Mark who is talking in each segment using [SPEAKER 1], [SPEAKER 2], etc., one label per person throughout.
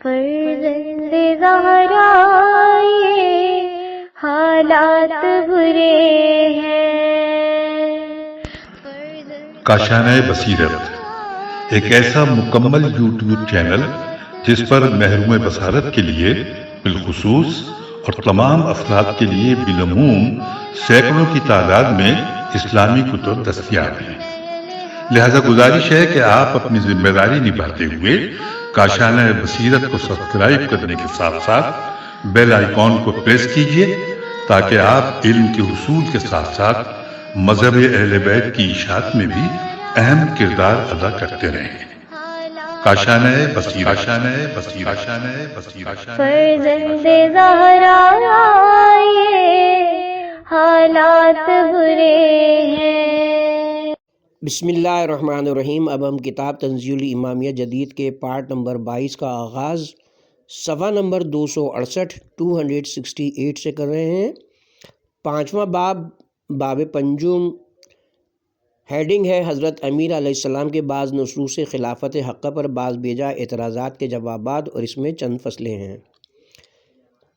[SPEAKER 1] فرزند زہرا یہ حالات برے ہیں۔
[SPEAKER 2] کاشانہ بصیرت ایک ایسا مکمل یوٹیوب چینل جس پر محروم بصارت کے لیے بالخصوص اور تمام افراد کے لیے بالعموم سینکڑوں کی تعداد میں اسلامی کتب دستیاب ہیں۔ لہذا گزارش ہے کہ آپ اپنی ذمہ داری نبھاتے ہوئے کاشانہ بصیرت کو سبسکرائب کرنے کے ساتھ ساتھ بیل آئیکن کو پریس کیجیے تاکہ آپ علم کے حصول کے ساتھ ساتھ مذہب اہل بیت کی اشاعت میں بھی اہم کردار ادا کرتے رہیں۔ کاشانہ بصیرت۔
[SPEAKER 1] فرزند زہرا یہ حالات برے ہیں۔
[SPEAKER 3] بسم اللہ الرحمن الرحیم۔ اب ہم کتاب تنزیل امامیہ جدید کے پارٹ نمبر 22 کا آغاز صفحہ نمبر 268 سے کر رہے ہیں۔ 5واں باب پنجم، ہیڈنگ ہے حضرت امیر علیہ السلام کے بعض نصوص خلافت حقہ پر بعض بیجا اعتراضات کے جوابات، اور اس میں چند فصلیں ہیں۔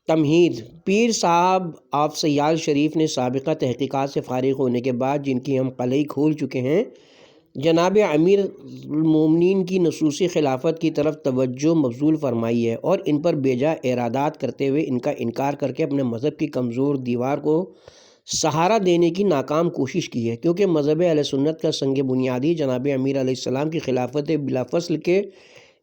[SPEAKER 3] تمہید: پیر صاحب آف سیال شریف نے سابقہ تحقیقات سے فارغ ہونے کے بعد، جن کی ہم قلعی کھول چکے ہیں، جناب امیر المومنین کی نصوص خلافت کی طرف توجہ مبذول فرمائی ہے اور ان پر بیجا ارادات کرتے ہوئے ان کا انکار کر کے اپنے مذہب کی کمزور دیوار کو سہارا دینے کی ناکام کوشش کی ہے۔ کیونکہ مذہب اہل سنت کا سنگ بنیادی جناب امیر علیہ السلام کی خلافت بلا فصل کے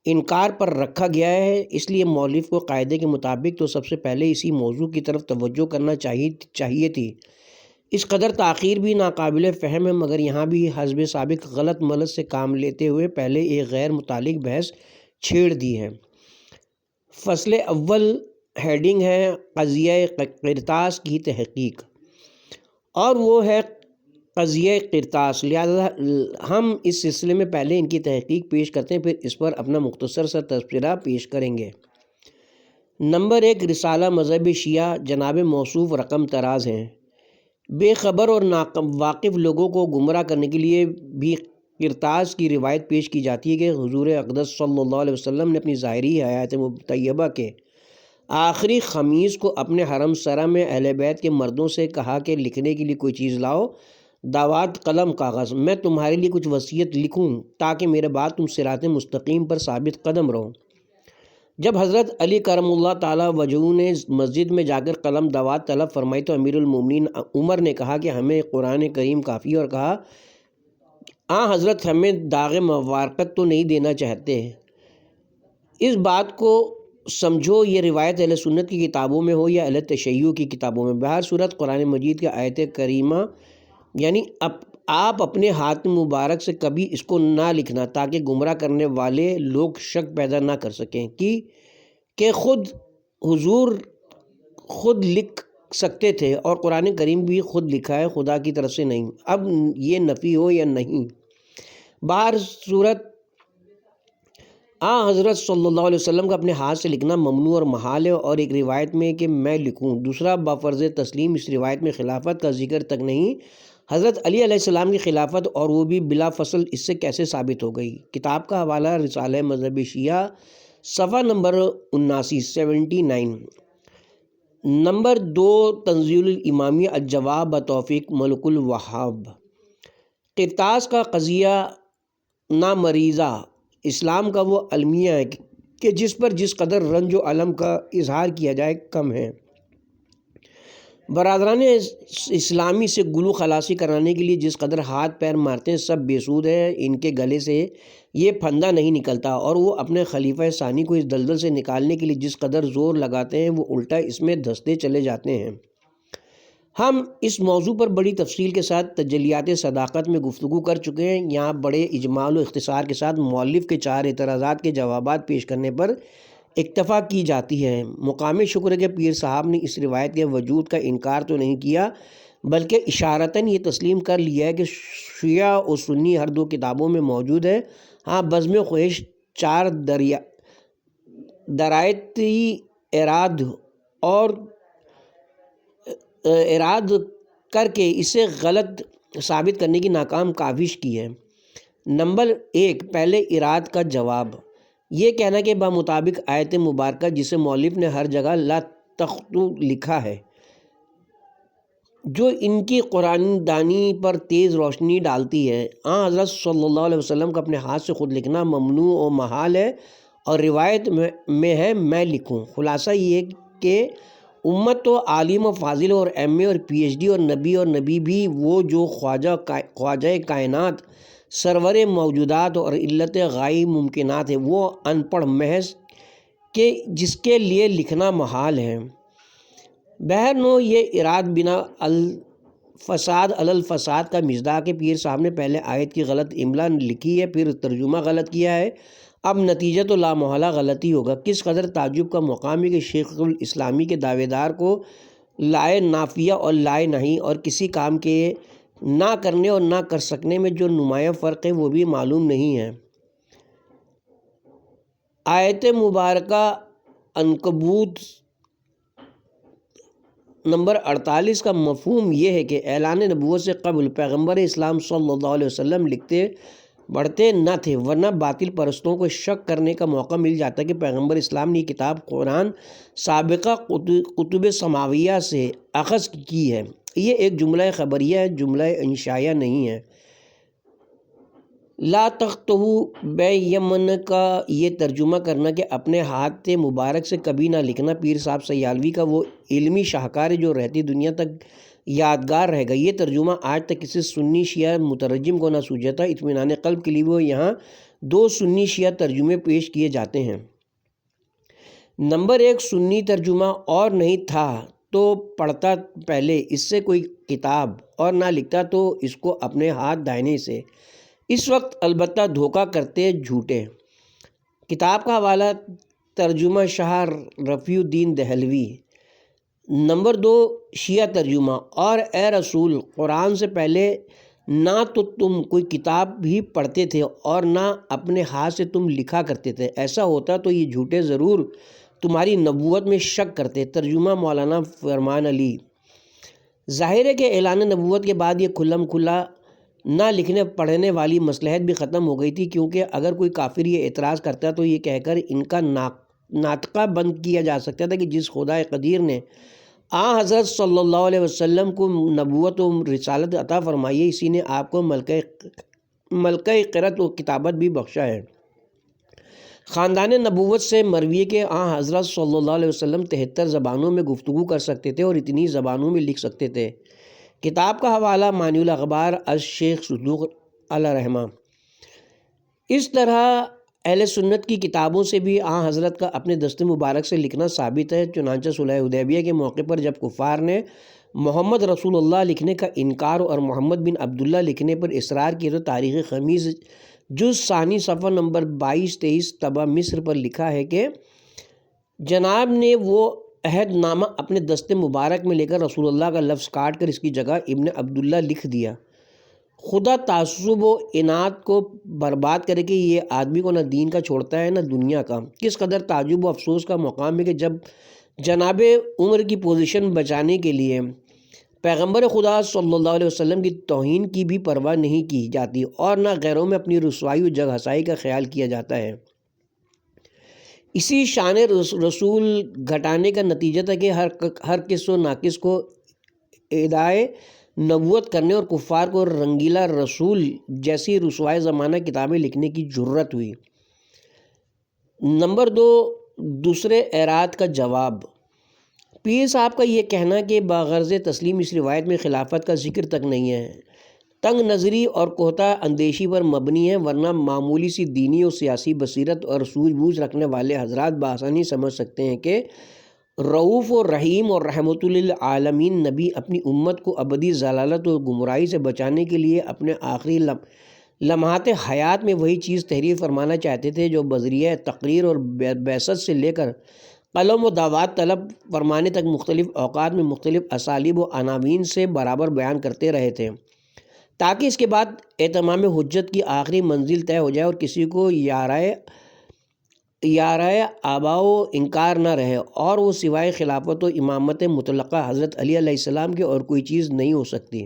[SPEAKER 3] انکار پر رکھا گیا ہے، اس لیے مؤلف کو قاعدے کے مطابق تو سب سے پہلے اسی موضوع کی طرف توجہ کرنا چاہیے تھی۔ اس قدر تاخیر بھی ناقابل فہم ہے، مگر یہاں بھی حسب سابق غلط ملت سے کام لیتے ہوئے پہلے ایک غیر متعلق بحث چھیڑ دی ہے۔ فصل اول، ہیڈنگ ہے قضیہ قرطاس کی تحقیق، اور وہ ہے قضیہ قرطاس، لہذا ہم اس سلسلے میں پہلے ان کی تحقیق پیش کرتے ہیں، پھر اس پر اپنا مختصر سا تبصرہ پیش کریں گے۔ نمبر 1، رسالہ مذہب شیعہ جناب موصوف رقم طراز ہیں۔ بے خبر اور ناواقف لوگوں کو گمراہ کرنے کے لیے بھی قرطاس کی روایت پیش کی جاتی ہے کہ حضور اقدس صلی اللہ علیہ وسلم نے اپنی ظاہری حیات طیبہ کے آخری خمیس کو اپنے حرم سرا میں اہل بیت کے مردوں سے کہا کہ لکھنے کے لیے کوئی چیز لاؤ، دعوات قلم کاغذ، میں تمہارے لیے کچھ وصیت لکھوں تاکہ میرے بعد تم صراط مستقیم پر ثابت قدم رہو۔ جب حضرت علی کرم اللہ تعالی وجہہ نے مسجد میں جا کر قلم دوات طلب فرمائی تو امیر المومنین عمر نے کہا کہ ہمیں قرآن کریم کافی، اور کہا حضرت ہمیں داغ موافقت تو نہیں دینا چاہتے۔ اس بات کو سمجھو، یہ روایت اہل سنت کی کتابوں میں ہو یا اہل تشیع کی کتابوں میں، بہر صورت قرآن مجید کی آیت کریمہ یعنی آپ اپنے ہاتھ مبارک سے کبھی اس کو نہ لکھنا تاکہ گمراہ کرنے والے لوگ شک پیدا نہ کر سکیں کہ خود حضور خود لکھ سکتے تھے، اور قرآن کریم بھی خود لکھا ہے، خدا کی طرف سے نہیں۔ اب یہ نفی ہو یا نہیں، بہر صورت حضرت صلی اللہ علیہ وسلم کا اپنے ہاتھ سے لکھنا ممنوع اور محال ہے، اور ایک روایت میں کہ میں لکھوں، دوسرا بفرض تسلیم اس روایت میں خلافت کا ذکر تک نہیں، حضرت علی علیہ السلام کی خلافت اور وہ بھی بلا فصل اس سے کیسے ثابت ہو گئی؟ کتاب کا حوالہ رسالہ مذہب شیعہ صفحہ نمبر 79۔ نمبر 2، تنزیل الامامیہ الجواب بتوفیق ملک الوہاب۔ قرطاس کا قضیہ نامریزہ اسلام کا وہ المیہ ہے کہ جس پر جس قدر رنج و الم کا اظہار کیا جائے کم ہے۔ برادران اسلامی سے گلو خلاصی کرانے کے لیے جس قدر ہاتھ پیر مارتے ہیں سب بے سود ہے، ان کے گلے سے یہ پھندا نہیں نکلتا، اور وہ اپنے خلیفہ ثانی کو اس دلدل سے نکالنے کے لیے جس قدر زور لگاتے ہیں وہ الٹا اس میں دھستے چلے جاتے ہیں۔ ہم اس موضوع پر بڑی تفصیل کے ساتھ تجلیات صداقت میں گفتگو کر چکے ہیں، یہاں بڑے اجمال و اختصار کے ساتھ مؤلف کے 4 اعتراضات کے جوابات پیش کرنے پر اکتفا کی جاتی ہے۔ مقام شکر ہے کہ پیر صاحب نے اس روایت کے وجود کا انکار تو نہیں کیا، بلکہ اشارتاً یہ تسلیم کر لیا ہے کہ شیعہ و سنی ہر دو کتابوں میں موجود ہے۔ بزم خواہش 4 درایتی اراد کر کے اسے غلط ثابت کرنے کی ناکام کاوش کی ہے۔ نمبر 1، پہلے اراد کا جواب۔ یہ کہنا کہ بمطابق آیت مبارکہ جسے مؤلف نے ہر جگہ لا تخطو لکھا ہے، جو ان کی قرآن دانی پر تیز روشنی ڈالتی ہے، حضرت صلی اللہ علیہ وسلم کا اپنے ہاتھ سے خود لکھنا ممنوع و محال ہے، اور روایت میں ہے میں لکھوں۔ خلاصہ یہ کہ امت تو عالم و فاضل اور ایم اے اور پی ایچ ڈی اور نبی بھی وہ جو خواجہ کائنات سرور موجودات اور علت غائب ممکنات ہے، وہ ان پڑھ محض کہ جس کے لیے لکھنا محال ہے۔ بہرنو یہ اراد بنا الفساد علی الفساد کا مصداق ہے۔ پیر صاحب نے پہلے آیت کی غلط املا لکھی ہے، پھر ترجمہ غلط کیا ہے، اب نتیجہ تو لامحالہ غلطی ہوگا۔ کس قدر تعجب کا مقام ہے کہ شیخ الاسلامی کے دعوے دار کو لائے نافیہ اور لائے نہیں، اور کسی کام کے نہ کرنے اور نہ کر سکنے میں جو نمایاں فرق ہے وہ بھی معلوم نہیں ہے۔ آیت مبارکہ عنکبوت نمبر 48 کا مفہوم یہ ہے کہ اعلان نبوت سے قبل پیغمبر اسلام صلی اللہ علیہ وسلم لکھتے پڑھتے نہ تھے، ورنہ باطل پرستوں کو شک کرنے کا موقع مل جاتا کہ پیغمبر اسلام نے کتاب قرآن سابقہ کتب سماویہ سے اخذ کی ہے۔ یہ ایک جملہ خبریہ ہے، جملہ انشائیہ نہیں ہے۔ لا تخطو بے یمن کا یہ ترجمہ کرنا کہ اپنے ہاتھ مبارک سے کبھی نہ لکھنا پیر صاحب سیالوی کا وہ علمی شاہکار ہے جو رہتی دنیا تک یادگار رہے گا۔ یہ ترجمہ آج تک کسی سنی شیعہ مترجم کو نہ سوجا تھا۔ اطمینان قلب کے لیے وہ یہاں 2 سنی شیعہ ترجمے پیش کیے جاتے ہیں۔ نمبر 1، سنی ترجمہ اور نہیں تھا تو پڑھتا پہلے اس سے کوئی کتاب اور نہ لکھتا تو اس کو اپنے ہاتھ دائنے سے، اس وقت البتہ دھوکہ کرتے جھوٹے۔ کتاب کا حوالہ ترجمہ شاہ رفیع الدین دہلوی۔ نمبر 2، شیعہ ترجمہ، اور اے رسول قرآن سے پہلے نہ تو تم کوئی کتاب بھی پڑھتے تھے اور نہ اپنے ہاتھ سے تم لکھا کرتے تھے، ایسا ہوتا تو یہ جھوٹے ضرور تمہاری نبوت میں شک کرتے۔ ترجمہ مولانا فرمان علی۔ ظاہر ہے کہ اعلان نبوت کے بعد یہ کھلا نہ لکھنے پڑھنے والی مصلحت بھی ختم ہو گئی تھی، کیونکہ اگر کوئی کافر یہ اعتراض کرتا تو یہ کہہ کر ان کا ناطقہ بند کیا جا سکتا تھا کہ جس خدا قدیر نے حضرت صلی اللہ علیہ وسلم کو نبوت و رسالت عطا فرمائی ہے، اسی نے آپ کو ملکہ قرأت و کتابت بھی بخشا ہے۔ خاندان نبوت سے مروی کے حضرت صلی اللہ علیہ وسلم 73 زبانوں میں گفتگو کر سکتے تھے اور اتنی زبانوں میں لکھ سکتے تھے۔ کتاب کا حوالہ معنی الاخبار از شیخ صدوق علیہ رحمہ۔ اس طرح اہل سنت کی کتابوں سے بھی حضرت کا اپنے دست مبارک سے لکھنا ثابت ہے۔ چنانچہ صلح حدیبیہ کے موقع پر جب کفار نے محمد رسول اللہ لکھنے کا انکار اور محمد بن عبداللہ لکھنے پر اصرار کیا تو تاریخ خمیس جز ثانی صفحہ نمبر 22-23 طبع مصر پر لکھا ہے کہ جناب نے وہ عہد نامہ اپنے دست مبارک میں لے کر رسول اللہ کا لفظ کاٹ کر اس کی جگہ ابن عبداللہ لکھ دیا۔ خدا تعصب و اناد کو برباد کرے کہ یہ آدمی کو نہ دین کا چھوڑتا ہے نہ دنیا کا۔ کس قدر تعجب و افسوس کا مقام ہے کہ جب جناب عمر کی پوزیشن بچانے کے لیے پیغمبر خدا صلی اللہ علیہ وسلم کی توہین کی بھی پرواہ نہیں کی جاتی اور نہ غیروں میں اپنی رسوائی و جگ ہسائی کا خیال کیا جاتا ہے۔ اسی شان رسول گھٹانے کا نتیجہ تھا کہ ہر کس و ناقص کو ادعائے نبوت کرنے اور کفار کو رنگیلا رسول جیسی رسوائے زمانہ کتابیں لکھنے کی جرت ہوئی۔ نمبر 2، دوسرے اعراض کا جواب۔ پیر صاحب کا یہ کہنا کہ باغرض تسلیم اس روایت میں خلافت کا ذکر تک نہیں ہے، تنگ نظری اور کوتا اندیشی پر مبنی ہے، ورنہ معمولی سی دینی اور سیاسی بصیرت اور سوجھ بوجھ رکھنے والے حضرات بآسانی سمجھ سکتے ہیں کہ رؤوف و رحیم اور رحمت للعالمین نبی اپنی امت کو ابدی ضلالت و گمراہی سے بچانے کے لیے اپنے آخری لمحات حیات میں وہی چیز تحریر فرمانا چاہتے تھے جو بذریعہ تقریر اور بعثت سے لے کر قلم و دعوات طلب فرمانے تک مختلف اوقات میں مختلف اسالیب و عناوین سے برابر بیان کرتے رہے تھے، تاکہ اس کے بعد اتمام حجت کی آخری منزل طے ہو جائے اور کسی کو یارائے آبا و انکار نہ رہے اور وہ سوائے خلافت و امامت مطلقہ حضرت علی علیہ السلام کے اور کوئی چیز نہیں ہو سکتی۔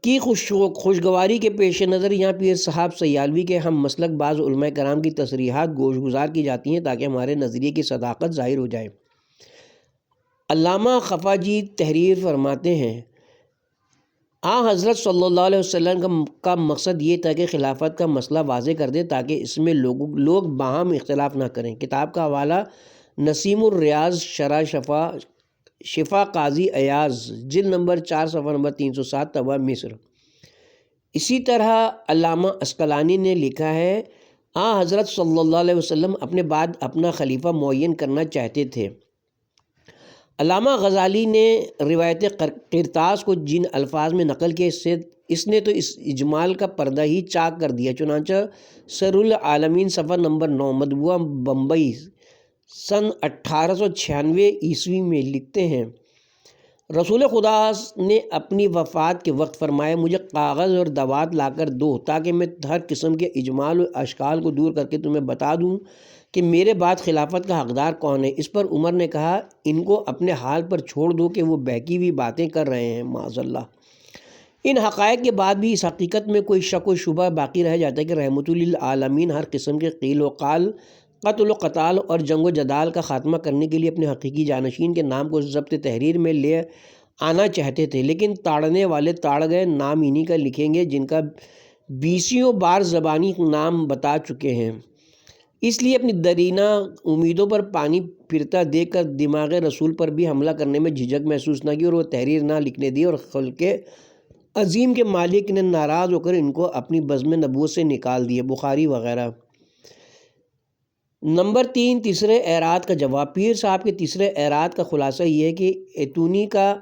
[SPEAKER 3] کی خوشگواری کے پیش نظر یہاں پیر صاحب سیالوی کے ہم مسلک بعض علماء کرام کی تصریحات گوش گزار کی جاتی ہیں تاکہ ہمارے نظریے کی صداقت ظاہر ہو جائے۔ علامہ خفاجی تحریر فرماتے ہیں حضرت صلی اللہ علیہ وسلم کا مقصد یہ تھا کہ خلافت کا مسئلہ واضح کر دے تاکہ اس میں لوگ باہم اختلاف نہ کریں۔ کتاب کا حوالہ نسیم الریاض شرح شفا قاضی ایاز جلد نمبر 4 صفحہ نمبر 307 طبع مصر۔ اسی طرح علامہ عسقلانی نے لکھا ہے حضرت صلی اللہ علیہ وسلم اپنے بعد اپنا خلیفہ معین کرنا چاہتے تھے۔ علامہ غزالی نے روایت قرطاس کو جن الفاظ میں نقل کیا اس نے تو اس اجمال کا پردہ ہی چاک کر دیا۔ چنانچہ سر العالمین صفحہ نمبر 9 مطبوعہ بمبئی سن 1896 عیسوی میں لکھتے ہیں رسول خدا نے اپنی وفات کے وقت فرمایا مجھے کاغذ اور دوات لا کر دو تاکہ میں ہر قسم کے اجمال و اشکال کو دور کر کے تمہیں بتا دوں کہ میرے بعد خلافت کا حقدار کون ہے۔ اس پر عمر نے کہا ان کو اپنے حال پر چھوڑ دو کہ وہ بہکی ہوئی باتیں کر رہے ہیں معاذ اللہ۔ ان حقائق کے بعد بھی اس حقیقت میں کوئی شک و شبہ باقی رہ جاتا ہے کہ رحمت للعالمین ہر قسم کے قیل و قال، قتل و قتال اور جنگ و جدال کا خاتمہ کرنے کے لیے اپنے حقیقی جانشین کے نام کو ضبط تحریر میں لے آنا چاہتے تھے، لیکن تاڑنے والے تاڑ گئے، نام انہی کا لکھیں گے جن کا 20 بار زبانی نام بتا چکے ہیں۔ اس لیے اپنی درینہ امیدوں پر پانی پھرتا دیکھ کر دماغ رسول پر بھی حملہ کرنے میں جھجک محسوس نہ کی اور وہ تحریر نہ لکھنے دی، اور خلق عظیم کے مالک نے ناراض ہو کر ان کو اپنی بزم نبوت سے نکال دیے، بخاری وغیرہ۔ نمبر 3 تیسرے اعراض کا جواب۔ پیر صاحب کے تیسرے اعراض کا خلاصہ یہ ہے کہ ایتونی کا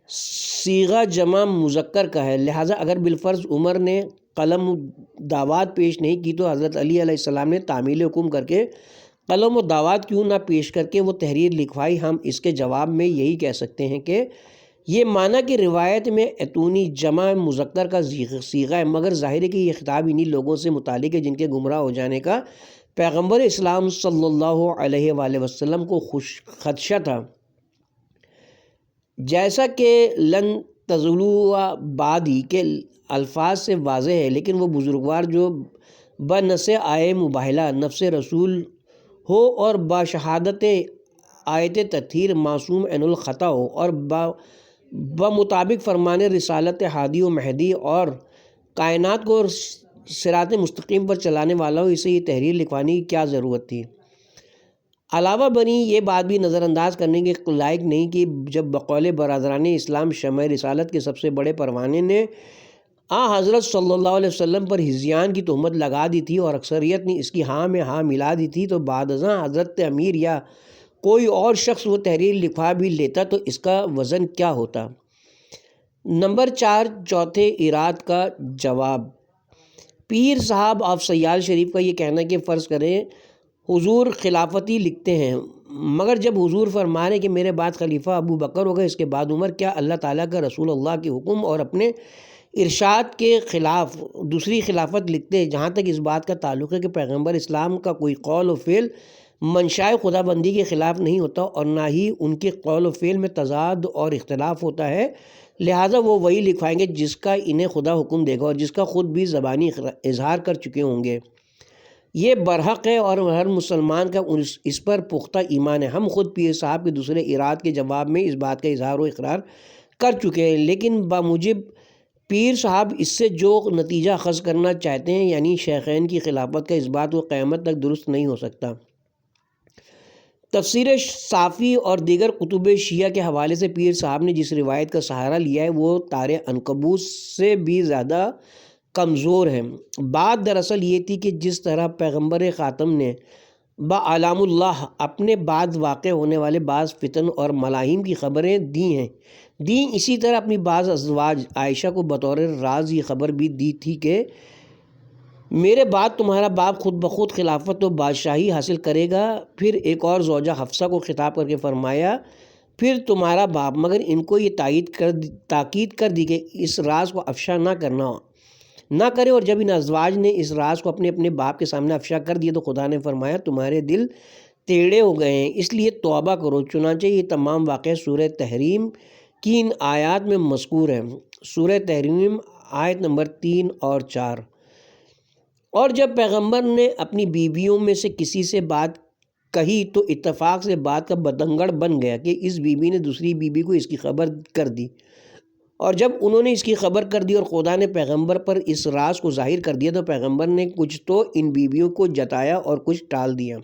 [SPEAKER 3] صیغہ جمع مذکر کا ہے، لہٰذا اگر بالفرض عمر نے قلم دعوات پیش نہیں کی تو حضرت علی علیہ السلام نے تعمیل حکم کر کے قلم و دعوات کیوں نہ پیش کر کے وہ تحریر لکھوائی۔ ہم اس کے جواب میں یہی کہہ سکتے ہیں کہ یہ معنی کہ روایت میں ایتونی جمع مذکر کا صیغہ ہے، مگر ظاہر ہے کہ یہ خطاب انہی لوگوں سے متعلق ہے جن کے گمراہ ہو جانے کا پیغمبر اسلام صلی اللہ علیہ وآلہ وسلم کو خدشہ تھا، جیسا کہ لن تزولوا بعدی کے الفاظ سے واضح ہے، لیکن وہ بزرگوار جو بنص آئے مباہلہ نفس رسول ہو اور بشہادت آیت تطہیر معصوم عین الخطا ہو اور بمطابق فرمان رسالت ہادی و مہدی اور کائنات کو صراط مستقیم پر چلانے والا ہو، اسے یہ تحریر لکھوانے کی کیا ضرورت تھی؟ علاوہ بنی یہ بات بھی نظر انداز کرنے کے لائق نہیں کہ جب بقول برادران اسلام شمع رسالت کے سب سے بڑے پروانے نے حضرت صلی اللہ علیہ وسلم پر ہذیان کی تہمت لگا دی تھی اور اکثریت نے اس کی ہاں میں ہاں ملا دی تھی، تو بعد ازاں حضرت امیر یا کوئی اور شخص وہ تحریر لکھوا بھی لیتا تو اس کا وزن کیا ہوتا؟ نمبر 4 چوتھے اعراض کا جواب۔ پیر صاحب آف سیال شریف کا یہ کہنا کہ فرض کریں حضور خلافتی لکھتے ہیں، مگر جب حضور فرما رہے کہ میرے بعد خلیفہ ابو بکر ہوگا، اس کے بعد عمر، کیا اللہ تعالیٰ کا رسول اللہ کے حکم اور اپنے ارشاد کے خلاف دوسری خلافت لکھتے ہیں؟ جہاں تک اس بات کا تعلق ہے کہ پیغمبر اسلام کا کوئی قول و فعل منشاء خدا بندی کے خلاف نہیں ہوتا اور نہ ہی ان کے قول و فعل میں تضاد اور اختلاف ہوتا ہے، لہٰذا وہ وہی لکھوائیں گے جس کا انہیں خدا حکم دے گا اور جس کا خود بھی زبانی اظہار کر چکے ہوں گے۔ یہ برحق ہے اور ہر مسلمان کا اس پر پختہ ایمان ہے۔ ہم خود پیر صاحب کے دوسرے اعراض کے جواب میں اس بات کا اظہار و اقرار کر چکے ہیں، لیکن بموجب پیر صاحب اس سے جو نتیجہ اخذ کرنا چاہتے ہیں، یعنی شیخین کی خلافت کا، اس بات کو قیامت تک درست نہیں ہو سکتا۔ تفسیر صافی اور دیگر کتب شیعہ کے حوالے سے پیر صاحب نے جس روایت کا سہارا لیا ہے وہ تار عنکبوت سے بھی زیادہ کمزور ہے۔ بات دراصل یہ تھی کہ جس طرح پیغمبر خاتم نے بعلام اللہ اپنے بعد واقع ہونے والے بعض فتن اور ملاہم کی خبریں دیں، اسی طرح اپنی بعض ازواج عائشہ کو بطور راز یہ خبر بھی دی تھی کہ میرے بعد تمہارا باپ خود بخود خلافت و بادشاہی حاصل کرے گا۔ پھر ایک اور زوجہ حفصہ کو خطاب کر کے فرمایا پھر تمہارا باپ، مگر ان کو یہ تاکید کر دی کہ اس راز کو افشا نہ کرے، اور جب ان ازواج نے اس راز کو اپنے باپ کے سامنے افشا کر دیا تو خدا نے فرمایا تمہارے دل ٹیڑھے ہو گئے ہیں، اس لیے توبہ کرو۔ چنانچہ یہ تمام واقعہ سورہ تحریم کی ان آیات میں مذکور ہے۔ سورہ تحریم آیت نمبر 3 اور 4۔ اور جب پیغمبر نے اپنی بیویوں میں سے کسی سے بات کہی تو اتفاق سے بات کا بتنگڑ بن گیا کہ اس بیوی نے دوسری بیوی کو اس کی خبر کر دی، اور جب انہوں نے اس کی خبر کر دی اور خدا نے پیغمبر پر اس راز کو ظاہر کر دیا تو پیغمبر نے کچھ تو ان بیویوں کو جتایا اور کچھ ٹال دیا۔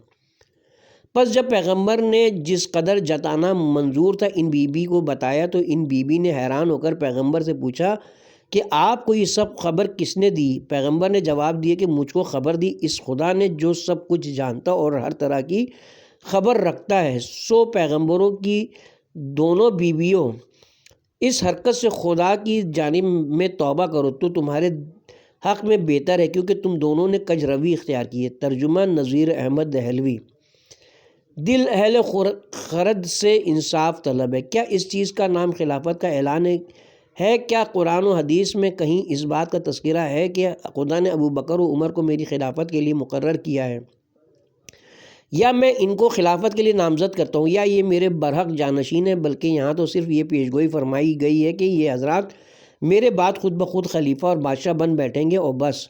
[SPEAKER 3] پس جب پیغمبر نے جس قدر جتانا منظور تھا ان بیوی کو بتایا تو ان بیوی نے حیران ہو کر پیغمبر سے پوچھا کہ آپ کو یہ سب خبر کس نے دی؟ پیغمبر نے جواب دیا کہ مجھ کو خبر دی اس خدا نے جو سب کچھ جانتا اور ہر طرح کی خبر رکھتا ہے۔ سو پیغمبروں کی دونوں بیویوں اس حرکت سے خدا کی جانب میں توبہ کرو تو تمہارے حق میں بہتر ہے، کیونکہ تم دونوں نے کج روی اختیار کی ہے۔ ترجمہ نذیر احمد دہلوی۔ دل اہل خرد سے انصاف طلب ہے۔ کیا اس چیز کا نام خلافت کا اعلان ہے؟ کیا قرآن و حدیث میں کہیں اس بات کا تذکرہ ہے کہ خدا نے ابو بکر و عمر کو میری خلافت کے لیے مقرر کیا ہے، یا میں ان کو خلافت کے لیے نامزد کرتا ہوں، یا یہ میرے برحق جانشین ہیں؟ بلکہ یہاں تو صرف یہ پیشگوئی فرمائی گئی ہے کہ یہ حضرات میرے بعد خود بخود خلیفہ اور بادشاہ بن بیٹھیں گے اور بس۔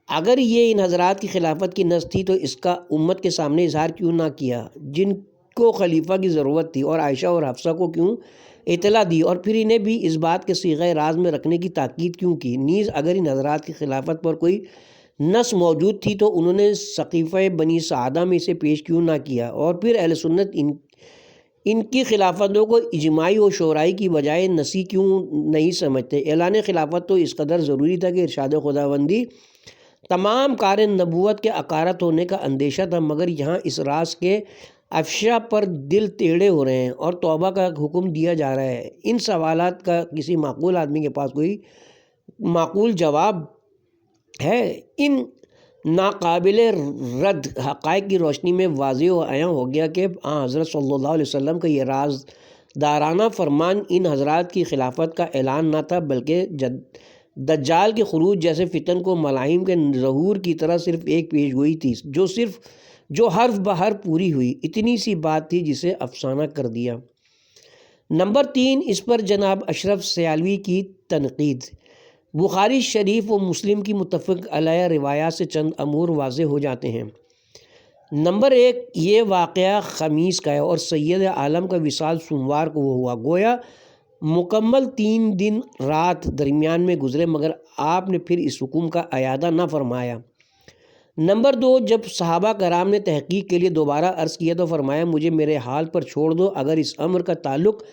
[SPEAKER 3] اگر یہ ان حضرات کی خلافت کی نس تھی تو اس کا امت کے سامنے اظہار کیوں نہ کیا؟ جن کو خلیفہ کی ضرورت تھی اور عائشہ اور حفصہ کو کیوں اطلاع دی اور پھر انہیں بھی اس بات کے صیغہ راز میں رکھنے کی تاکید کیوں کی؟ نیز اگر ان حضرات کی خلافت پر کوئی نس موجود تھی تو انہوں نے سقیفہ بنی سعادہ میں اسے پیش کیوں نہ کیا؟ اور پھر اہل سنت ان کی خلافتوں کو اجماعی و شورائی کی بجائے نسی کیوں نہیں سمجھتے؟ اعلان خلافت تو اس قدر ضروری تھا کہ ارشاد خداوندی تمام کار نبوت کے اکارت ہونے کا اندیشہ تھا، مگر یہاں اس راز کے افشا پر دل ٹیڑھے ہو رہے ہیں اور توبہ کا حکم دیا جا رہا ہے۔ ان سوالات کا کسی معقول آدمی کے پاس کوئی معقول جواب ہے؟ ان ناقابل رد حقائق کی روشنی میں واضح و عیاں ہو گیا کہ حضرت صلی اللہ علیہ وسلم کا یہ رازدارانہ فرمان ان حضرات کی خلافت کا اعلان نہ تھا، بلکہ دجال کے خروج جیسے فتن کو ملاحم کے ظہور کی طرح صرف ایک پیشگوئی تھی جو حرف بحرف پوری ہوئی۔ اتنی سی بات تھی جسے افسانہ کر دیا۔ نمبر 3، اس پر جناب اشرف سیالوی کی تنقید۔ بخاری شریف و مسلم کی متفق علیہ روایات سے چند امور واضح ہو جاتے ہیں۔ نمبر 1، یہ واقعہ خمیس کا ہے اور سید عالم کا وصال سوموار کو ہوا، گویا مکمل 3 دن رات درمیان میں گزرے، مگر آپ نے پھر اس حکم کا اعادہ نہ فرمایا۔ نمبر 2، جب صحابہ کرام نے تحقیق کے لیے دوبارہ عرض کیا تو فرمایا مجھے میرے حال پر چھوڑ دو، اگر اس امر کا تعلق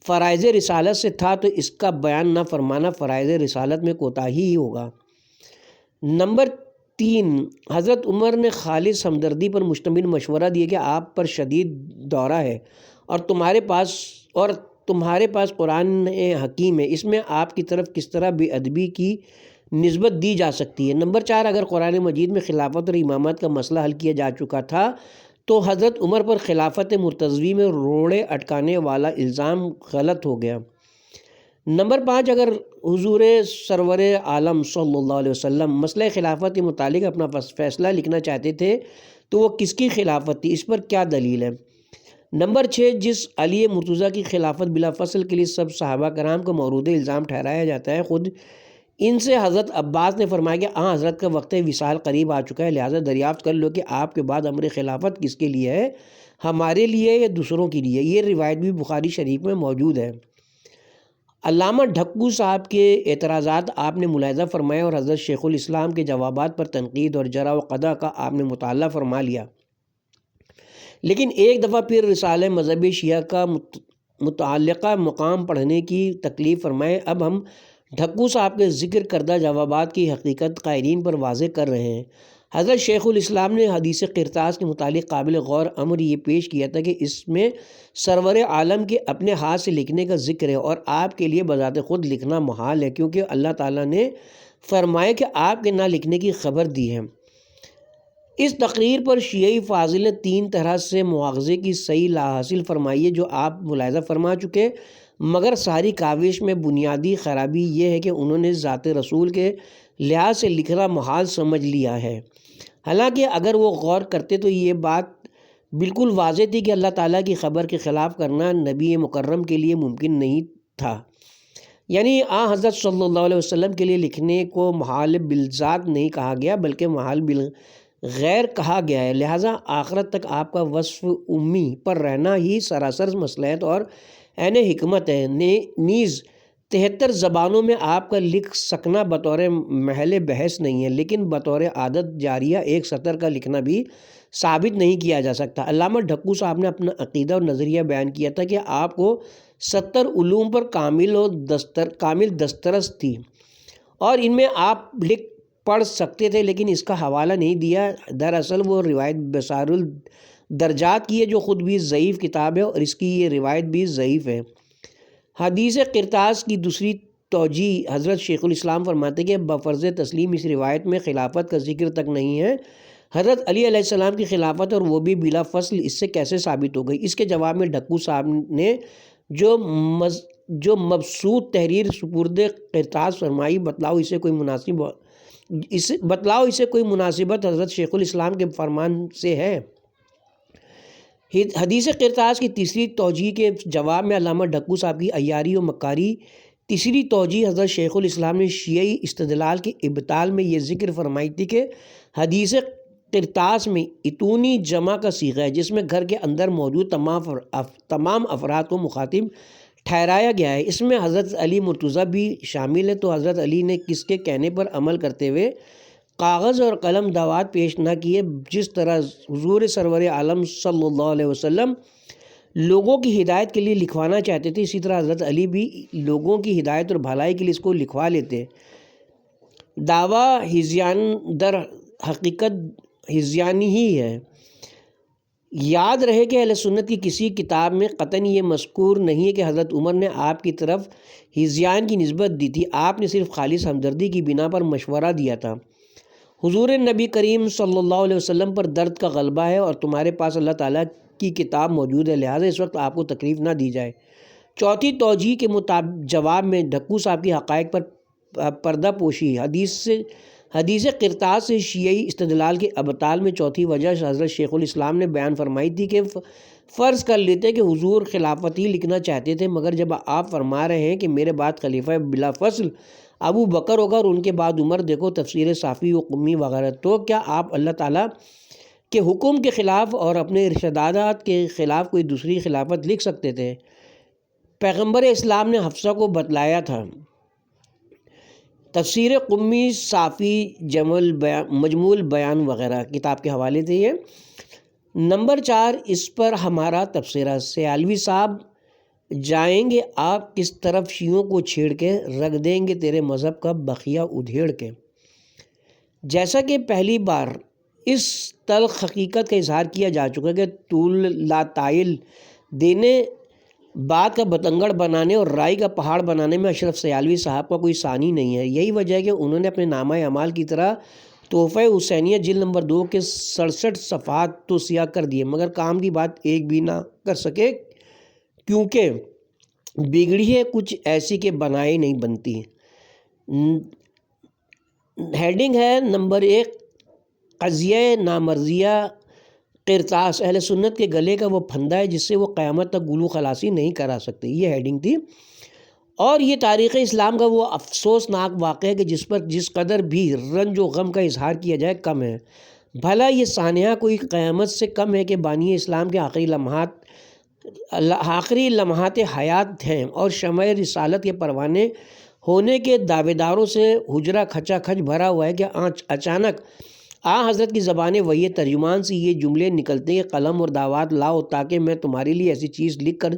[SPEAKER 3] فرائض رسالت سے تھا تو اس کا بیان نہ فرمانا فرائض رسالت میں کوتاہی ہی ہوگا۔ نمبر 3، حضرت عمر نے خالص ہمدردی پر مشتمل مشورہ دیا کہ آپ پر شدید دورہ ہے اور تمہارے پاس قرآن حکیم ہے، اس میں آپ کی طرف کس طرح بے ادبی کی نسبت دی جا سکتی ہے؟ نمبر 4، اگر قرآن مجید میں خلافت اور امامت کا مسئلہ حل کیا جا چکا تھا تو حضرت عمر پر خلافت مرتضوی میں روڑے اٹکانے والا الزام غلط ہو گیا۔ نمبر 5، اگر حضور سرور عالم صلی اللہ علیہ وسلم مسئلہ خلافت کے متعلق اپنا فیصلہ لکھنا چاہتے تھے تو وہ کس کی خلافت تھی؟ اس پر کیا دلیل ہے؟ نمبر 6، جس علی مرتضیٰ کی خلافت بلا فصل کے لیے سب صحابہ کرام کو مورود الزام ٹھہرایا جاتا ہے، خود ان سے حضرت عباس نے فرمایا کہ حضرت کا وقت وصال قریب آ چکا ہے، لہٰذا دریافت کر لو کہ آپ کے بعد امر خلافت کس کے لیے ہے، ہمارے لیے یا دوسروں کے لیے؟ یہ روایت بھی بخاری شریف میں موجود ہے۔ علامہ ڈھکو صاحب کے اعتراضات آپ نے ملاحظہ فرمایا اور حضرت شیخ الاسلام کے جوابات پر تنقید اور جرح و قدح کا آپ نے مطالعہ فرما لیا، لیکن ایک دفعہ پھر رسالہ مذہب شیعہ کا متعلقہ مقام پڑھنے کی تکلیف فرمائے۔ اب ہم ڈھکو صاحب کے ذکر کردہ جوابات کی حقیقت قائرین پر واضح کر رہے ہیں۔ حضرت شیخ الاسلام نے حدیث قرطاس کے متعلق قابل غور امر یہ پیش کیا تھا کہ اس میں سرور عالم کے اپنے ہاتھ سے لکھنے کا ذکر ہے اور آپ کے لیے بذات خود لکھنا محال ہے، کیونکہ اللہ تعالیٰ نے فرمایا کہ آپ کے نہ لکھنے کی خبر دی ہے۔ اس تقریر پر شیعی فاضل نے 3 طرح سے مواخذے کی صحیح لا حاصل فرمائی ہے جو آپ ملاحظہ فرما چکے، مگر ساری کاوش میں بنیادی خرابی یہ ہے کہ انہوں نے ذات رسول کے لحاظ سے لکھنا محال سمجھ لیا ہے، حالانکہ اگر وہ غور کرتے تو یہ بات بالکل واضح تھی کہ اللہ تعالیٰ کی خبر کے خلاف کرنا نبی مکرم کے لیے ممکن نہیں تھا۔ یعنی حضرت صلی اللہ علیہ وسلم کے لیے لکھنے کو محال بالذات نہیں کہا گیا بلکہ محال بالغیر کہا گیا ہے، لہٰذا آخرت تک آپ کا وصف امی پر رہنا ہی سراسر مصلحت اور عین حکمت ہے۔ نیز 73 زبانوں میں آپ کا لکھ سکنا بطور محل بحث نہیں ہے، لیکن بطور عادت جاریہ ایک سطر کا لکھنا بھی ثابت نہیں کیا جا سکتا۔ علامہ ڈھکو صاحب نے اپنا عقیدہ اور نظریہ بیان کیا تھا کہ آپ کو 70 علوم پر کامل دسترس تھی اور ان میں آپ لکھ پڑھ سکتے تھے، لیکن اس کا حوالہ نہیں دیا۔ دراصل وہ روایت بسار الدرجات کی ہے جو خود بھی ضعیف کتاب ہے اور اس کی یہ روایت بھی ضعیف ہے۔ حدیث قرطاس کی دوسری توجیہ حضرت شیخ الاسلام فرماتے کہ بفرض تسلیم اس روایت میں خلافت کا ذکر تک نہیں ہے۔ حضرت علی علیہ السلام کی خلافت اور وہ بھی بلا فصل اس سے کیسے ثابت ہو گئی؟ اس کے جواب میں ڈھکو صاحب نے جو مبسوط تحریر سپرد قرطاس فرمائی، بتلاؤ اسے کوئی مناسبت حضرت شیخ الاسلام کے فرمان سے ہے؟ حدیث قرطاس کی تیسری توجیہ کے جواب میں علامہ ڈھکو صاحب کی عیاری و مکاری تیسری توجیہ حضرت شیخ الاسلام نے شیعی استدلال کے ابطال میں یہ ذکر فرمائی تھی کہ حدیث قرطاس میں اتونی جمع کا صیغہ ہے جس میں گھر کے اندر موجود تمام افراد کو مخاطب ٹھہرایا گیا ہے، اس میں حضرت علی مرتضیٰ بھی شامل ہے۔ تو حضرت علی نے کس کے کہنے پر عمل کرتے ہوئے کاغذ اور قلم دعوات پیش نہ کیے؟ جس طرح حضور سرور عالم صلی اللہ علیہ وسلم لوگوں کی ہدایت کے لیے لکھوانا چاہتے تھے، اسی طرح حضرت علی بھی لوگوں کی ہدایت اور بھلائی کے لیے اس کو لکھوا لیتے۔ دعویٰ ہذیان در حقیقت ہذیانی ہی ہے۔ یاد رہے کہ اہل سنت کی کسی کتاب میں قطعاً یہ مذکور نہیں ہے کہ حضرت عمر نے آپ کی طرف ہذیان کی نسبت دی تھی، آپ نے صرف خالص ہمدردی کی بنا پر مشورہ دیا تھا۔ حضور نبی کریم صلی اللہ علیہ وسلم پر درد کا غلبہ ہے اور تمہارے پاس اللہ تعالیٰ کی کتاب موجود ہے، لہٰذا اس وقت آپ کو تکلیف نہ دی جائے۔ چوتھی توجیہ کے جواب میں ڈھکو صاحب کی حقائق پر پردہ پوشی حدیث قرطاس سے شیعی استدلال کے ابطال میں چوتھی وجہ حضرت شیخ الاسلام نے بیان فرمائی تھی کہ فرض کر لیتے کہ حضور خلافت ہی لکھنا چاہتے تھے، مگر جب آپ فرما رہے ہیں کہ میرے بعد خلیفہ بلا فصل ابو بکر ہوگا اور ان کے بعد عمر، دیکھو تفسیر صافی و قمی وغیرہ، تو کیا آپ اللہ تعالیٰ کے حکم کے خلاف اور اپنے ارشادات کے خلاف کوئی دوسری خلافت لکھ سکتے تھے؟ پیغمبر اسلام نے حفصہ کو بتلایا تھا۔ تفسیر قمی، صافی، مجموع البیان وغیرہ کتاب کے حوالے تھے یہ۔ نمبر 4، اس پر ہمارا تبصرہ۔ سیالوی صاحب جائیں گے آپ کس طرف شیعوں کو چھیڑ کے، رکھ دیں گے تیرے مذہب کا بخیہ ادھیڑ کے۔ جیسا کہ پہلی بار اس تلخ حقیقت کا اظہار کیا جا چکا کہ طول لا طائل دینے، بات کا بتنگڑ بنانے اور رائی کا پہاڑ بنانے میں اشرف سیالوی صاحب کا کوئی ثانی نہیں ہے۔ یہی وجہ ہے کہ انہوں نے اپنے نامہ اعمال کی طرح تحفہ حسینیہ جلد نمبر 2 کے 67 صفحات تو سیاہ کر دیے، مگر کام کی بات ایک بھی نہ کر سکے، کیونکہ بگڑی ہے کچھ ایسی کہ بنائی نہیں بنتی۔ ہیڈنگ ہے نمبر 1، قضیہ نامرضیہ قرطاس اہل سنت کے گلے کا وہ پھندا ہے جس سے وہ قیامت تک گلو خلاصی نہیں کرا سکتے، یہ ہیڈنگ تھی۔ اور یہ تاریخ اسلام کا وہ افسوسناک واقعہ ہے کہ جس پر جس قدر بھی رنج و غم کا اظہار کیا جائے کم ہے۔ بھلا یہ سانحہ کوئی قیامت سے کم ہے کہ بانی اسلام کے آخری لمحات حیات ہیں اور شمع رسالت کے پروانے ہونے کے دعوے داروں سے حجرہ کھچا کھچ بھرا ہوا ہے کہ اچانک حضرت کی زبان وحی ترجمان سے یہ جملے نکلتے ہیں کہ قلم اور دعوات لاؤ تاکہ میں تمہارے لیے ایسی چیز لکھ کر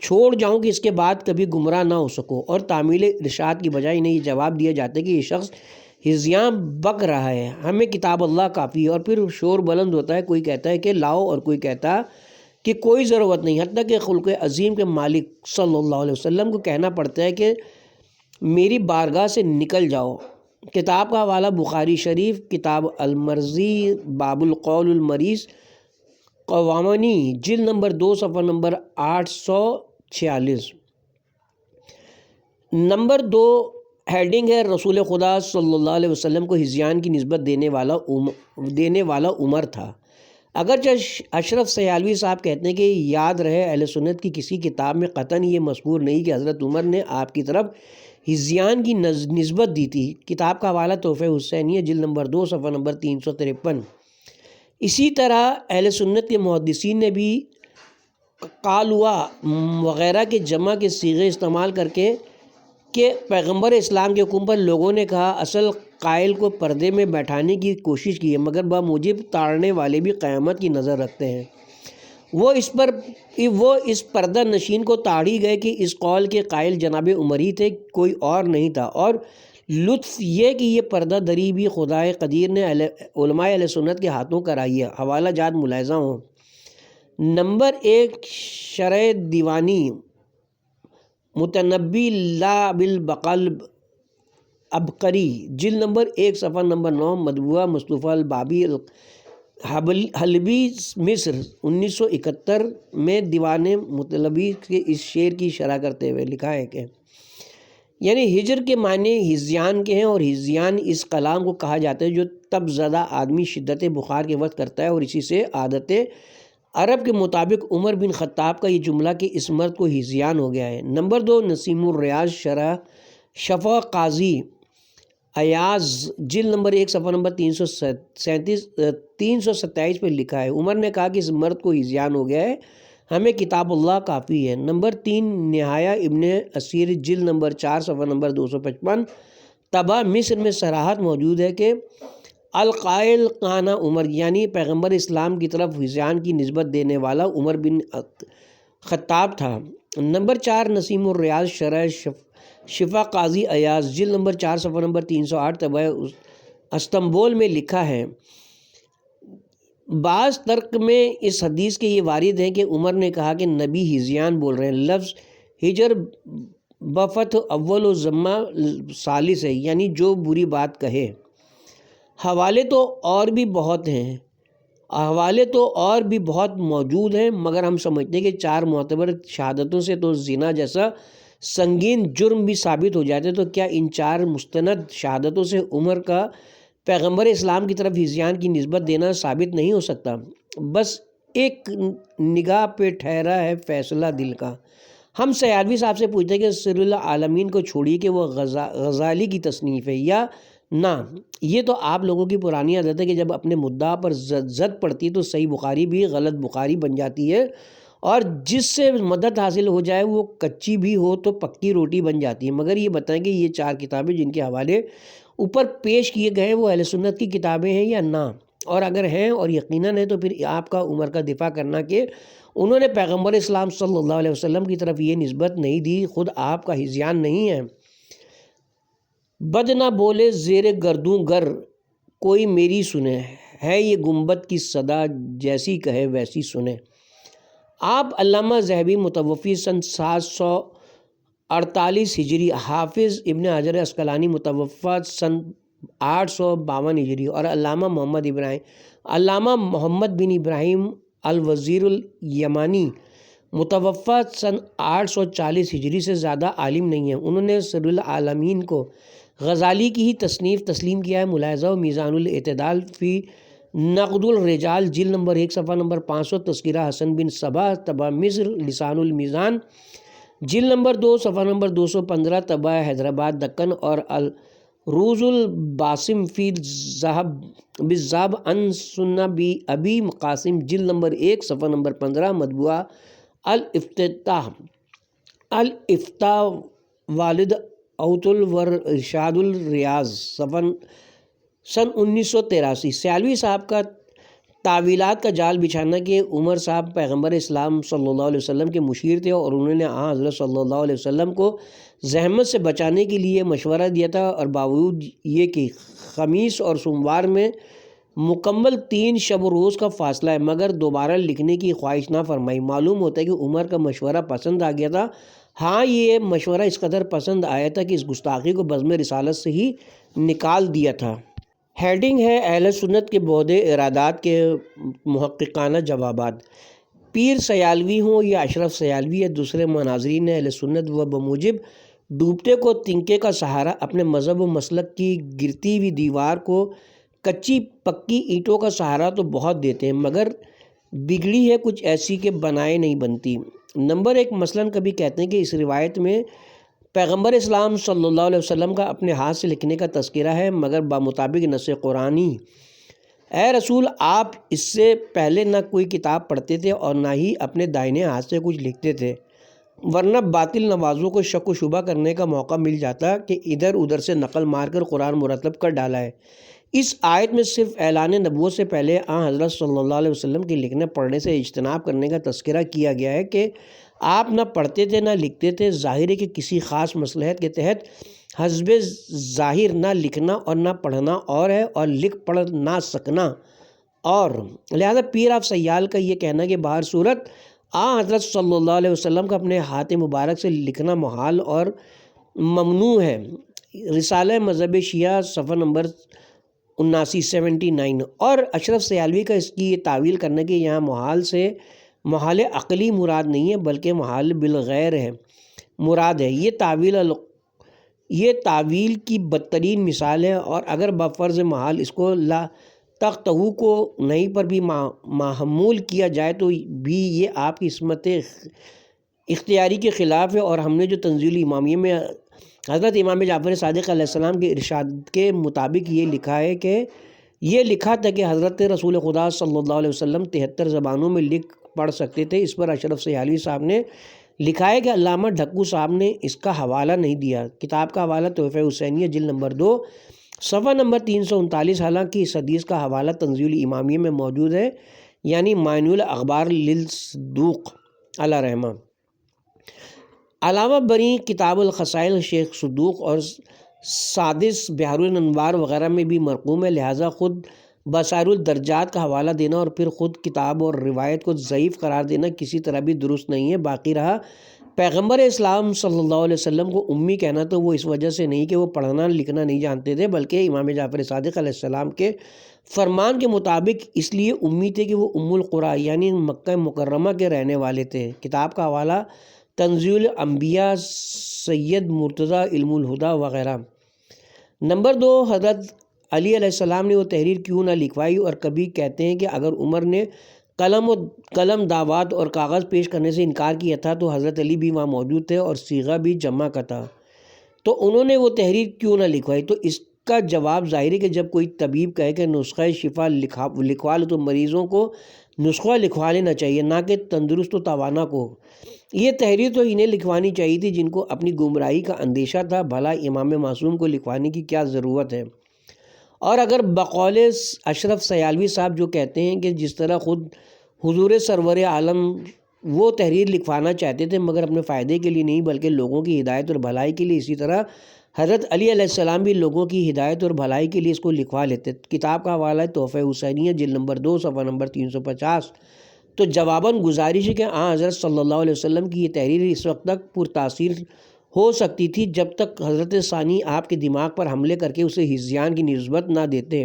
[SPEAKER 3] چھوڑ جاؤں کہ اس کے بعد کبھی گمراہ نہ ہو سکو، اور تعمیل ارشاد کی بجائے انہیں یہ جواب دیا جاتا ہے کہ یہ شخص ہذیاں بک رہا ہے، ہمیں کتاب اللہ کافی ہے، اور پھر شور بلند ہوتا ہے، کوئی کہتا ہے کہ لاؤ اور کوئی کہتا کہ کوئی ضرورت نہیں، حتیٰ کہ خلق عظیم کے مالک صلی اللہ علیہ وسلم کو کہنا پڑتا ہے کہ میری بارگاہ سے نکل جاؤ۔ کتاب کا حوالہ بخاری شریف، کتاب المرضی، باب القول المریض، قوامنی، جلد نمبر 2 صفحہ نمبر 846۔ نمبر 2، ہیڈنگ ہے رسول خدا صلی اللہ علیہ وسلم کو ہذیان کی نسبت دینے والا عمر تھا۔ اگرچہ اشرف سیالوی صاحب کہتے ہیں کہ یاد رہے اہل سنت کی کسی کتاب میں قطعاً یہ مذکور نہیں کہ حضرت عمر نے آپ کی طرف ہذیان کی نسبت دی تھی۔ کتاب کا حوالہ تحفہ حسینیہ جلد نمبر 2 صفحہ نمبر 353۔ اسی طرح اہل سنت کے محدثین نے بھی قالوا وغیرہ کے جمع کے صیغے استعمال کر کے کہ پیغمبر اسلام کے حکم پر لوگوں نے کہا اصل قائل کو پردے میں بیٹھانے کی کوشش کی ہے، مگر بموجب تاڑنے والے بھی قیامت کی نظر رکھتے ہیں۔ وہ اس پردہ نشین کو تاڑی گئے کہ اس قول کے قائل جناب عمر ہی تھے، کوئی اور نہیں تھا، اور لطف یہ کہ یہ پردہ دری بھی خدائے قدیر نے علماء اہل سنت کے ہاتھوں کرائی ہے۔ حوالہ جات ملاحظہ ہوں۔ نمبر 1 شرح دیوانی متنبی لا بالبقل ابقری جلد نمبر 1 صفحہ نمبر 9 مطبوعہ مصطفیٰ البابی حلبی مصر 1971 میں دیوان مطلبی کے اس شعر کی شرح کرتے ہوئے لکھا ہے کہ یعنی ہجر کے معنی ہذیان کے ہیں، اور ہذیان اس کلام کو کہا جاتا ہے جو تب زدہ آدمی شدت بخار کے وقت کرتا ہے، اور اسی سے عادت عرب کے مطابق عمر بن خطاب کا یہ جملہ کہ اس مرد کو ہذیان ہو گیا ہے۔ نمبر 2 نسیم الریاض شرح شفا قاضی ایاز جلد نمبر 1 صفحہ نمبر 327 پہ لکھا ہے عمر نے کہا کہ اس مرد کو ہذیان ہو گیا ہے، ہمیں کتاب اللہ کافی ہے۔ نمبر 3 نہایہ ابن اسیر جلد نمبر 4 صفحہ نمبر 255 طبع مصر میں صراحت موجود ہے کہ القائل کانا عمر، یعنی پیغمبر اسلام کی طرف ہذیان کی نسبت دینے والا عمر بن خطاب تھا۔ نمبر 4 نسیم الریاض شرح شفا قاضی ایاز جلد نمبر 4 صفحہ نمبر 308 طبع استنبول میں لکھا ہے بعض ترک میں اس حدیث کے یہ وارد ہیں کہ عمر نے کہا کہ نبی ہذیان بول رہے ہیں۔ لفظ ہجر بفت اول و ضمہ ثالث ہے، یعنی جو بری بات کہے۔ حوالے تو اور بھی بہت موجود ہیں، مگر ہم سمجھتے ہیں کہ 4 معتبر شہادتوں سے تو زنا جیسا سنگین جرم بھی ثابت ہو جاتے، تو کیا ان 4 مستند شہادتوں سے عمر کا پیغمبر اسلام کی طرف ہذیان کی نسبت دینا ثابت نہیں ہو سکتا؟ بس ایک نگاہ پہ ٹھہرا ہے فیصلہ دل کا۔ ہم سیالوی صاحب سے پوچھتے ہیں کہ سر العالمین کو چھوڑیے کہ وہ غزالی کی تصنیف ہے یا نہ، یہ تو آپ لوگوں کی پرانی عادت ہے کہ جب اپنے مدعا پر زد پڑتی تو صحیح بخاری بھی غلط بخاری بن جاتی ہے، اور جس سے مدد حاصل ہو جائے وہ کچی بھی ہو تو پکی روٹی بن جاتی ہے۔ مگر یہ بتائیں کہ یہ 4 کتابیں جن کے حوالے اوپر پیش کیے گئے ہیں وہ اہل سنت کی کتابیں ہیں یا نہ؟ اور اگر ہیں اور یقیناً ہے تو پھر آپ کا عمر کا دفاع کرنا کہ انہوں نے پیغمبر اسلام صلی اللہ علیہ وسلم کی طرف یہ نسبت نہیں دی، خود آپ کا ہذیان نہیں ہے۔ بد نہ بولے زیر گردوں گر کوئی میری سنے، ہے یہ گنبد کی صدا جیسی کہے ویسی سنے۔ آپ علامہ ذہبی متوفی سن 748 ہجری، حافظ ابن حجر عسقلانی متوفی سن 852 ہجری، اور علامہ محمد بن ابراہیم الوزیر الیمانی متوفی سن 840 ہجری سے زیادہ عالم نہیں ہیں۔ انہوں نے سر العالمین کو غزالی کی ہی تصنیف تسلیم کیا ہے۔ ملاحظہ و میزان الاعتدال فی نقد الرجال جلد نمبر 1 صفحہ نمبر 500 تذکرہ حسن بن صبا طبع مصر لسان المیزان جلد نمبر 2 صفحہ نمبر 215 طبع حیدرآباد دکن، اور الروز الباسم فی بالذهب عن سنہ ابی قاسم جلد نمبر 1 صفحہ نمبر 15 مطبوعہ الافتاء والد اوت الورشاد الریاض سن 1983۔ سیالوی صاحب کا تعویلات کا جال بچھانا کہ عمر صاحب پیغمبر اسلام صلی اللہ علیہ وسلم کے مشیر تھے، اور انہوں نے حضرت صلی اللہ علیہ وسلم کو زحمت سے بچانے کے لیے مشورہ دیا تھا، اور باوجود یہ کہ خمیس اور سوموار میں مکمل 3 شب و روز کا فاصلہ ہے، مگر دوبارہ لکھنے کی خواہش نہ فرمائی۔ معلوم ہوتا ہے کہ عمر کا مشورہ پسند آ گیا تھا۔ ہاں، یہ مشورہ اس قدر پسند آیا تھا کہ اس گستاخی کو بزم رسالت سے ہی نکال دیا تھا۔ ہیڈنگ ہے اہل سنت کے بعد ارادات کے محققانہ جوابات۔ پیر سیالوی ہوں یا اشرف سیالوی یا دوسرے مناظرین اہل سنت، وہ بموجب ڈوبتے کو تنکے کا سہارا اپنے مذہب و مسلک کی گرتی ہوئی دیوار کو کچی پکی اینٹوں کا سہارا تو بہت دیتے ہیں، مگر بگڑی ہے کچھ ایسی کہ بنائے نہیں بنتی۔ نمبر 1 مثلاً کبھی کہتے ہیں کہ اس روایت میں پیغمبر اسلام صلی اللہ علیہ وسلم کا اپنے ہاتھ سے لکھنے کا تذکرہ ہے، مگر بمطابق نص قرآنی اے رسول آپ اس سے پہلے نہ کوئی کتاب پڑھتے تھے اور نہ ہی اپنے دائنے ہاتھ سے کچھ لکھتے تھے، ورنہ باطل نوازوں کو شک و شبہ کرنے کا موقع مل جاتا کہ ادھر ادھر سے نقل مار کر قرآن مرتب کر ڈالا ہے۔ اس آیت میں صرف اعلان نبوت سے پہلے حضرت صلی اللہ علیہ وسلم کے لکھنے پڑھنے سے اجتناب کرنے کا تذکرہ کیا گیا ہے کہ آپ نہ پڑھتے تھے نہ لکھتے تھے۔ ظاہر ہے کہ کسی خاص مصلحت کے تحت حسب ظاہر نہ لکھنا اور نہ پڑھنا اور ہے، اور لکھ پڑھ نہ سکنا اور، لہذا پیر آپ سیال کا یہ کہنا کہ بہر صورت حضرت صلی اللہ علیہ وسلم کا اپنے ہاتھ مبارک سے لکھنا محال اور ممنوع ہے۔ رسالہ مذہب شیعہ صفحہ نمبر 79 اور اشرف سیالوی کا اس کی یہ تعویل کرنا کہ یہاں محال سے محال عقلی مراد نہیں ہے بلکہ محال بالغیر ہے مراد ہے، یہ تعویل کی بدترین مثال ہے، اور اگر بفرض محال اس کو لا تختہو کو نہیں پر بھی محمول کیا جائے تو بھی یہ آپ کی عصمت اختیاری کے خلاف ہے۔ اور ہم نے جو تنزیل امامیہ میں حضرت امام جعفر صادق علیہ السلام کے ارشاد کے مطابق یہ لکھا ہے کہ یہ لکھا تھا کہ حضرت رسول خدا صلی اللہ علیہ وسلم 73 زبانوں میں لکھ پڑھ سکتے تھے۔ اس پر اشرف سیالوی صاحب نے لکھا ہے کہ علامہ ڈھکو صاحب نے اس کا حوالہ نہیں دیا۔ کتاب کا حوالہ تحفہ حسینیہ جلد نمبر 2 صفحہ نمبر 339، حالانکہ اس حدیث کا حوالہ تنزیل امامیہ میں موجود ہے، یعنی معین الاخبار للصدوق علیہ رحمہ۔ علاوہ بری کتاب الخصائل شیخ صدوق اور سادس بحر الانوار وغیرہ میں بھی مرقوم ہے، لہٰذا خود بصائر الدرجات کا حوالہ دینا اور پھر خود کتاب اور روایت کو ضعیف قرار دینا کسی طرح بھی درست نہیں ہے۔ باقی رہا پیغمبر اسلام صلی اللہ علیہ وسلم کو امی کہنا تو وہ اس وجہ سے نہیں کہ وہ پڑھنا لکھنا نہیں جانتے تھے، بلکہ امام جعفر صادق علیہ السلام کے فرمان کے مطابق اس لیے امی تھے کہ وہ ام القریٰ یعنی مکہ مکرمہ کے رہنے والے تھے۔ کتاب کا حوالہ تنزیل انبیاء سید مرتضیٰ علم الہدا وغیرہ۔ نمبر 2، حضرت علی علیہ السلام نے وہ تحریر کیوں نہ لکھوائی، اور کبھی کہتے ہیں کہ اگر عمر نے قلم دعوات اور کاغذ پیش کرنے سے انکار کیا تھا تو حضرت علی بھی وہاں موجود تھے اور صیغہ بھی جمع کا تھا، تو انہوں نے وہ تحریر کیوں نہ لکھوائی؟ تو اس کا جواب ظاہر ہے کہ جب کوئی طبیب کہے کہ نسخہ شفا لکھوا لو تو مریضوں کو نسخہ لکھوا لینا چاہیے، نہ کہ تندرست و توانا کو۔ یہ تحریر تو انہیں لکھوانی چاہیے تھی جن کو اپنی گمراہی کا اندیشہ تھا، بھلا امام معصوم کو لکھوانے کی کیا ضرورت ہے؟ اور اگر بقول اشرف سیالوی صاحب جو کہتے ہیں کہ جس طرح خود حضور سرور عالم وہ تحریر لکھوانا چاہتے تھے مگر اپنے فائدے کے لیے نہیں بلکہ لوگوں کی ہدایت اور بھلائی کے لیے، اسی طرح حضرت علی علیہ السلام بھی لوگوں کی ہدایت اور بھلائی کے لیے اس کو لکھوا لیتے۔ کتاب کا حوالہ ہے تحفہ حسینیہ جلد نمبر 2 صفحہ نمبر 350۔ تو جواباً گزارش ہے کہ حضرت صلی اللہ علیہ وسلم کی یہ تحریر اس وقت تک پرتاثیر ہو سکتی تھی جب تک حضرت ثانی آپ کے دماغ پر حملے کر کے اسے ہذیان کی نسبت نہ دیتے،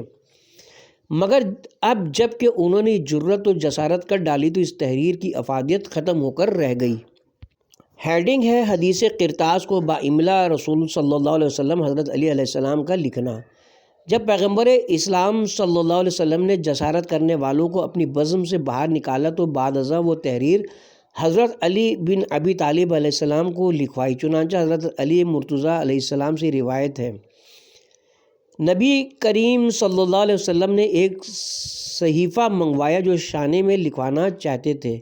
[SPEAKER 3] مگر اب جب کہ انہوں نے جرت و جسارت کر ڈالی تو اس تحریر کی افادیت ختم ہو کر رہ گئی۔ ہیڈنگ ہے حدیث قرطاس کو باملا رسول صلی اللہ علیہ وسلم حضرت علی علیہ السلام کا لکھنا۔ جب پیغمبر اسلام صلی اللہ علیہ وسلم نے جسارت کرنے والوں کو اپنی بزم سے باہر نکالا تو بعد ازاں وہ تحریر حضرت علی بن ابی طالب علیہ السلام کو لکھوائی، چنانچہ حضرت علی مرتضیٰ علیہ السلام سے روایت ہے نبی کریم صلی اللہ علیہ وسلم نے ایک صحیفہ منگوایا جو شانے میں لکھوانا چاہتے تھے،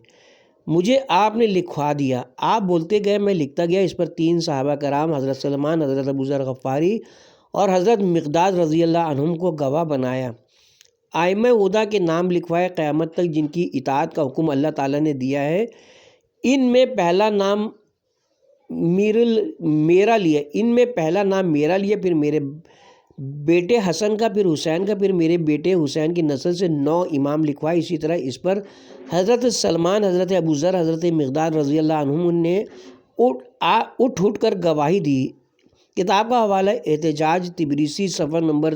[SPEAKER 3] مجھے آپ نے لکھوا دیا، آپ بولتے گئے میں لکھتا گیا۔ اس پر 3 صحابہ کرام حضرت سلمان، حضرت ابو ذر غفاری اور حضرت مقداد رضی اللہ عنہم کو گواہ بنایا، ائمہ ہدیٰ کے نام لکھوائے قیامت تک جن کی اطاعت کا حکم اللہ تعالیٰ نے دیا ہے۔ ان میں پہلا نام میرا لیا، پھر میرے بیٹے حسن کا، پھر حسین کا، پھر میرے بیٹے حسین کی نسل سے 9 امام لکھوائے۔ اسی طرح اس پر حضرت سلمان، حضرت ابو ذر، حضرت مقداد رضی اللہ عنہم نے اٹھ کر گواہی دی۔ کتاب کا حوالہ احتجاج تبریسی صفحہ نمبر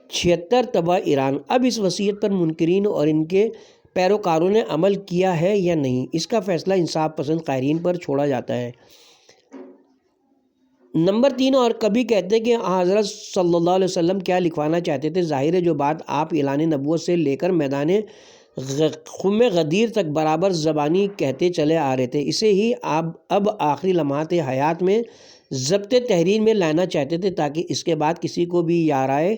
[SPEAKER 3] 76 طبع ایران۔ اب اس وصیت پر منکرین اور ان کے پیروکاروں نے عمل کیا ہے یا نہیں، اس کا فیصلہ انصاف پسند قائرین پر چھوڑا جاتا ہے۔ نمبر 3، اور کبھی کہتے ہیں کہ حضرت صلی اللہ علیہ وسلم کیا لکھوانا چاہتے تھے۔ ظاہر ہے جو بات آپ اعلان نبوت سے لے کر میدان خم غدیر تک برابر زبانی کہتے چلے آ رہے تھے، اسے ہی اب آخری لمحات حیات میں ضبط تحریر میں لانا چاہتے تھے تاکہ اس کے بعد کسی کو بھی یارائے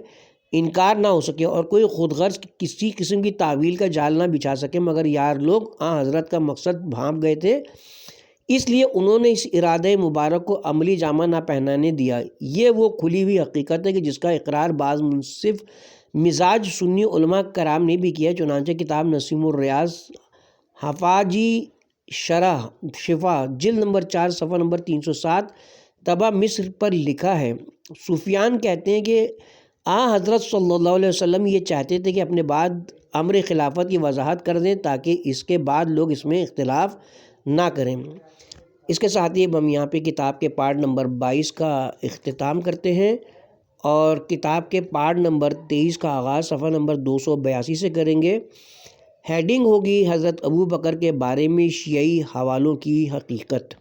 [SPEAKER 3] انکار نہ ہو سکے اور کوئی خود غرض کسی قسم کی تعویل کا جال نہ بچھا سکے، مگر یار لوگ حضرت کا مقصد بھانپ گئے تھے، اس لیے انہوں نے اس ارادہ مبارک کو عملی جامہ نہ پہنانے دیا۔ یہ وہ کھلی ہوئی حقیقت ہے کہ جس کا اقرار بعض منصف مزاج سنی علماء کرام نے بھی کیا۔ چنانچہ کتاب نسیم الریاض حفاظی شرح شفا جلد نمبر 4 صفحہ نمبر 307 طبع مصر پر لکھا ہے۔ سفیان کہتے ہیں کہ حضرت صلی اللہ علیہ وسلم یہ چاہتے تھے کہ اپنے بعد امر خلافت کی وضاحت کر دیں تاکہ اس کے بعد لوگ اس میں اختلاف نہ کریں۔ اس کے ساتھ ہی ہم یہاں پہ کتاب کے پارٹ نمبر 22 کا اختتام کرتے ہیں اور کتاب کے پارٹ نمبر 23 کا آغاز صفحہ نمبر 282 سے کریں گے۔ ہیڈنگ ہوگی حضرت ابو بکر کے بارے میں شیعی حوالوں کی حقیقت۔